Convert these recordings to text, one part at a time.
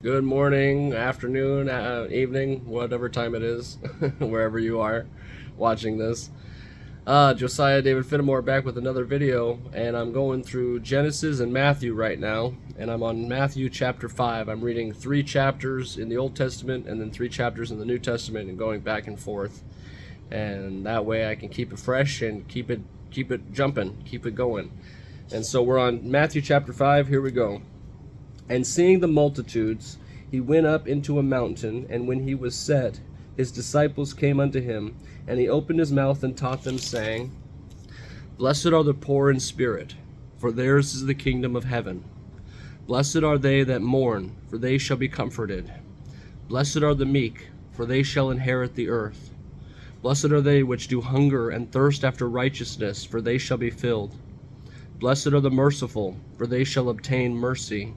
Good morning, afternoon, evening, whatever time it is, wherever you are watching this. Josiah David Fenimore back with another video, and I'm going through Genesis and Matthew right now, and I'm on Matthew chapter 5. I'm reading 3 chapters in the Old Testament and then 3 chapters in the New Testament and going back and forth. And that way I can keep it fresh and keep it jumping, keep it going. And so we're on Matthew chapter 5. Here we go. And seeing the multitudes, he went up into a mountain, and when he was set, his disciples came unto him, and he opened his mouth and taught them, saying, Blessed are the poor in spirit, for theirs is the kingdom of heaven. Blessed are they that mourn, for they shall be comforted. Blessed are the meek, for they shall inherit the earth. Blessed are they which do hunger and thirst after righteousness, for they shall be filled. Blessed are the merciful, for they shall obtain mercy.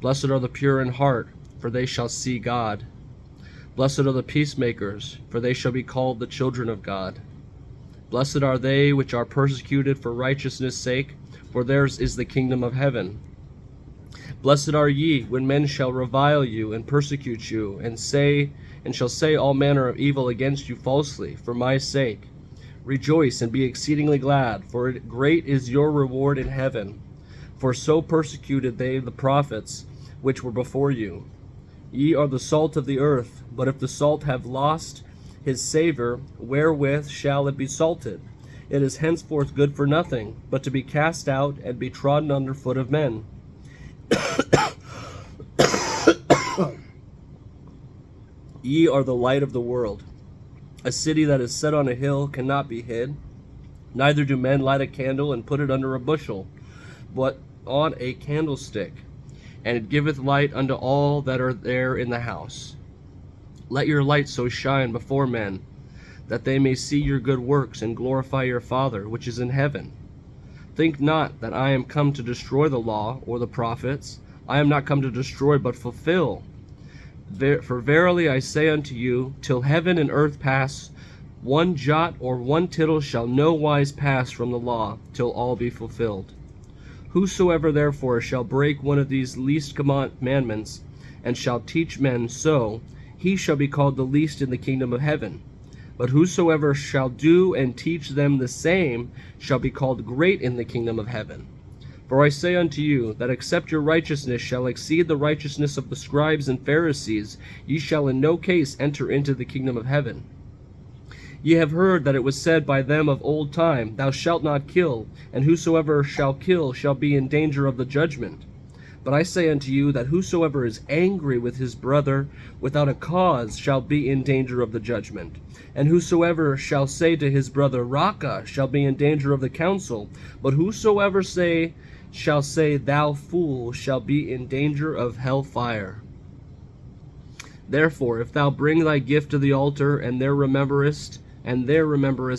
Blessed are the pure in heart, for they shall see God. Blessed are the peacemakers, for they shall be called the children of God. Blessed are they which are persecuted for righteousness' sake, for theirs is the kingdom of heaven. Blessed are ye when men shall revile you and persecute you, and shall say all manner of evil against you falsely, for my sake. Rejoice and be exceedingly glad, for great is your reward in heaven. For so persecuted they the prophets which were before you. Ye are the salt of the earth, but if the salt have lost his savour, wherewith shall it be salted? It is henceforth good for nothing, but to be cast out and be trodden under foot of men. Ye are the light of the world. A city that is set on a hill cannot be hid. Neither do men light a candle and put it under a bushel, but on a candlestick, and it giveth light unto all that are there in the house. Let your light so shine before men, that they may see your good works and glorify your Father which is in heaven. Think not that I am come to destroy the law or the prophets. I am not come to destroy, but fulfill. For verily I say unto you, till heaven and earth pass, one jot or one tittle shall no wise pass from the law, till all be fulfilled. Whosoever therefore shall break one of these least commandments, and shall teach men so, he shall be called the least in the kingdom of heaven. But whosoever shall do and teach them the same, shall be called great in the kingdom of heaven. For I say unto you, that except your righteousness shall exceed the righteousness of the scribes and Pharisees, ye shall in no case enter into the kingdom of heaven. Ye have heard that it was said by them of old time, Thou shalt not kill, and whosoever shall kill shall be in danger of the judgment. But I say unto you, that whosoever is angry with his brother without a cause shall be in danger of the judgment. And whosoever shall say to his brother, Raca, shall be in danger of the council. But whosoever shall say, Thou fool, shall be in danger of hell fire. Therefore, if thou bring thy gift to the altar, and there rememberest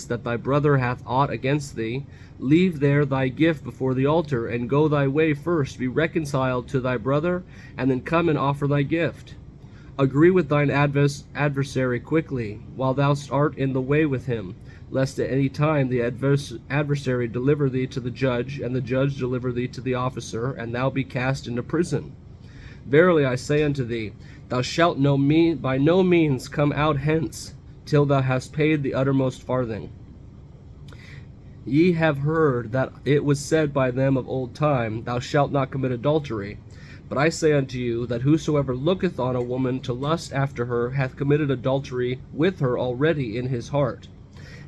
that thy brother hath aught against thee, leave there thy gift before the altar, and go thy way first, be reconciled to thy brother, and then come and offer thy gift. Agree with thine adversary quickly, while thou art in the way with him, lest at any time the adversary deliver thee to the judge, and the judge deliver thee to the officer, and thou be cast into prison. Verily I say unto thee, thou shalt by no means come out hence, till thou hast paid the uttermost farthing. Ye have heard that it was said by them of old time, Thou shalt not commit adultery. But I say unto you, that whosoever looketh on a woman to lust after her hath committed adultery with her already in his heart.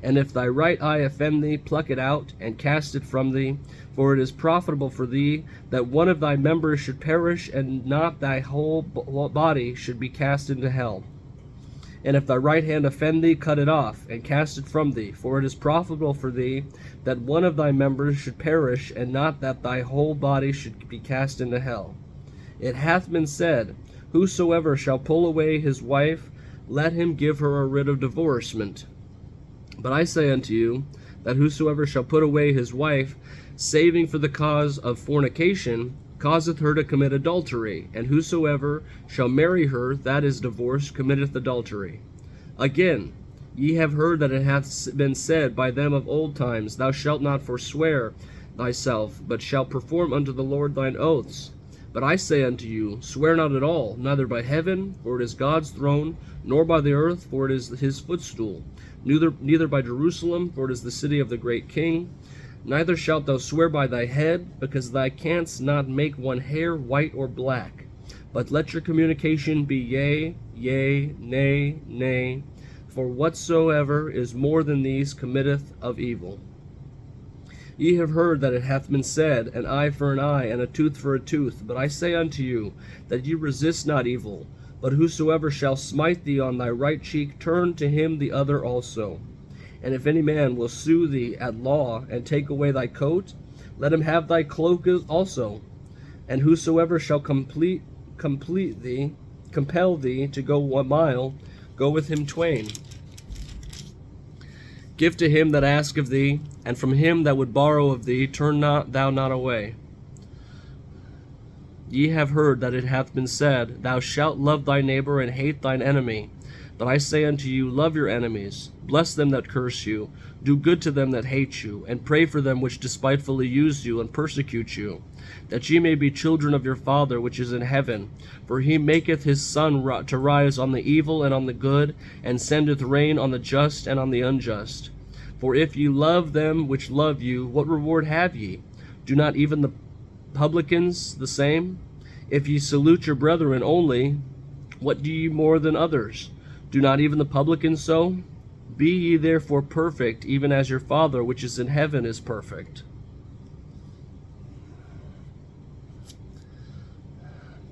And if thy right eye offend thee, pluck it out, and cast it from thee. For it is profitable for thee that one of thy members should perish, and not thy whole body should be cast into hell. And if thy right hand offend thee, cut it off, and cast it from thee. For it is profitable for thee that one of thy members should perish, and not that thy whole body should be cast into hell. It hath been said, Whosoever shall pull away his wife, let him give her a writ of divorcement. But I say unto you, that whosoever shall put away his wife, saving for the cause of fornication, causeth her to commit adultery, and whosoever shall marry her that is divorced committeth adultery. Again, ye have heard that it hath been said by them of old times, Thou shalt not forswear thyself, but shalt perform unto the Lord thine oaths. But I say unto you, swear not at all, neither by heaven, for it is God's throne, nor by the earth, for it is his footstool, neither by Jerusalem, for it is the city of the great king. Neither shalt thou swear by thy head, because thou canst not make one hair white or black. But let your communication be yea, yea, nay, nay. For whatsoever is more than these committeth of evil. Ye have heard that it hath been said, an eye for an eye, and a tooth for a tooth. But I say unto you, that ye resist not evil. But whosoever shall smite thee on thy right cheek, turn to him the other also. And if any man will sue thee at law, and take away thy coat, let him have thy cloak also. And whosoever shall compel thee to go 1 mile, go with him twain. Give to him that asketh of thee, and from him that would borrow of thee turn thou not away. Ye have heard that it hath been said, Thou shalt love thy neighbor and hate thine enemy. But I say unto you, love your enemies, bless them that curse you, do good to them that hate you, and pray for them which despitefully use you and persecute you, that ye may be children of your Father which is in heaven. For he maketh his sun to rise on the evil and on the good, and sendeth rain on the just and on the unjust. For if ye love them which love you, what reward have ye? Do not even the publicans the same? If ye salute your brethren only, what do ye more than others? Do not even the publicans so? Be ye therefore perfect, even as your Father which is in heaven is perfect.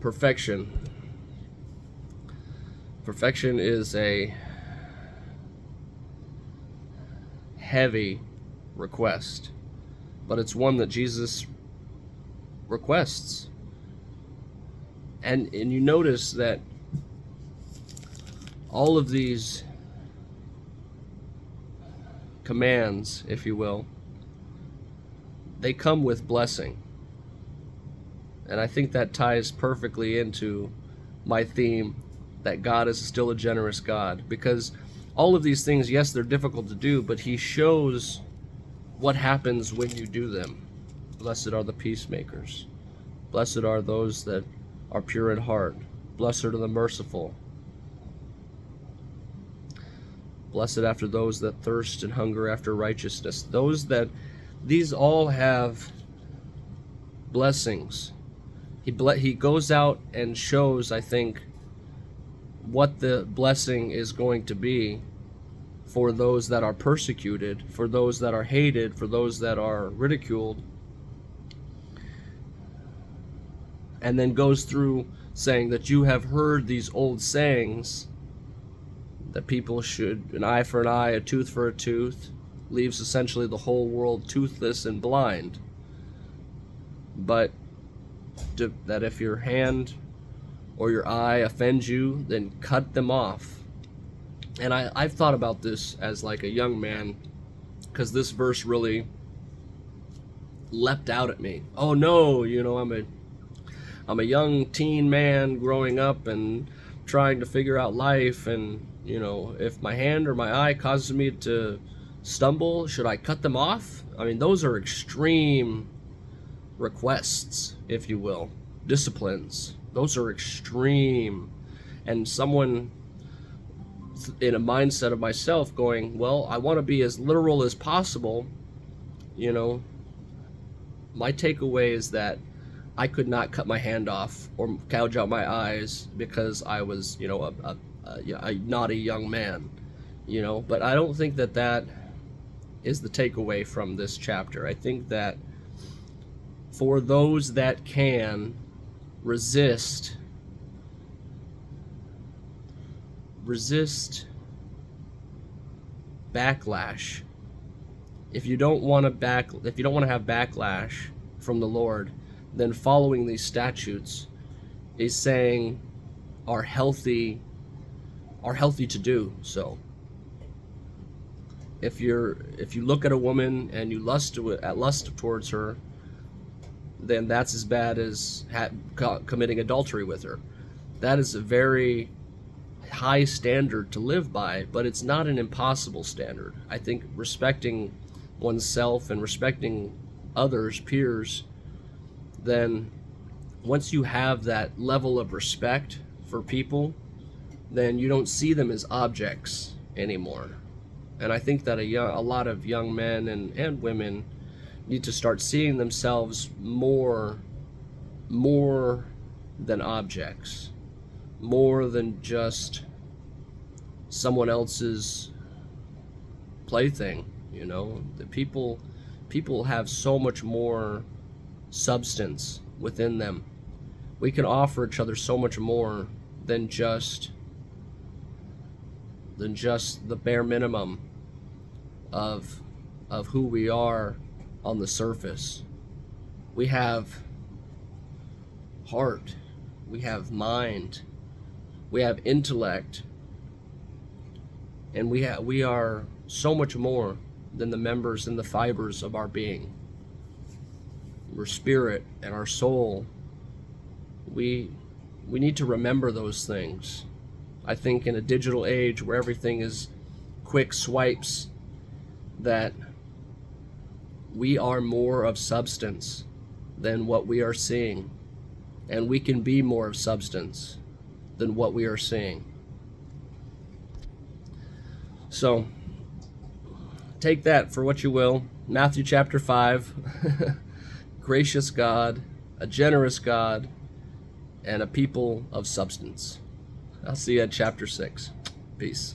Perfection. Perfection is a heavy request, but it's one that Jesus requests. And you notice that all of these commands, if you will, they come with blessing. And I think that ties perfectly into my theme that God is still a generous God. Because all of these things, yes, they're difficult to do, but he shows what happens when you do them. Blessed are the peacemakers. Blessed are those that are pure in heart. Blessed are the merciful. Blessed after those that thirst and hunger after righteousness. These all have blessings. He goes out and shows, I think, what the blessing is going to be for those that are persecuted, for those that are hated, for those that are ridiculed. And then goes through saying that you have heard these old sayings, that people should, an eye for an eye, a tooth for a tooth, leaves essentially the whole world toothless and blind. But that if your hand or your eye offends you, then cut them off. And I've thought about this as like a young man, because this verse really leapt out at me. Oh no, I'm a young teen man growing up and trying to figure out life, and if my hand or my eye causes me to stumble, should I cut them off? I mean, those are extreme requests, if you will, disciplines. Those are extreme. And someone in a mindset of myself going, well, I want to be as literal as possible, my takeaway is that I could not cut my hand off or gouge out my eyes because I was, a naughty young man, but I don't think that is the takeaway from this chapter. I think that for those that can resist backlash, if you don't want to have backlash from the Lord, then following these statutes is saying are healthy to do so. If you look at a woman and you lust towards her, then that's as bad as committing adultery with her. That is a very high standard to live by, but it's not an impossible standard. I think respecting oneself and respecting others, peers, then once you have that level of respect for people, then you don't see them as objects anymore. And I think that a lot of young men and women need to start seeing themselves more than objects, more than just someone else's plaything. You know, the people have so much more substance within them. We can offer each other so much more than just the bare minimum of who we are on the surface. We have heart, we have mind, we have intellect, and we are so much more than the members and the fibers of our being. We're spirit and our soul. We need to remember those things. I think in a digital age where everything is quick swipes, that we are more of substance than what we are seeing, and we can be more of substance than what we are seeing. So take that for what you will. Matthew chapter 5. Gracious God, a generous God, and a people of substance. I'll see you at chapter 6. Peace.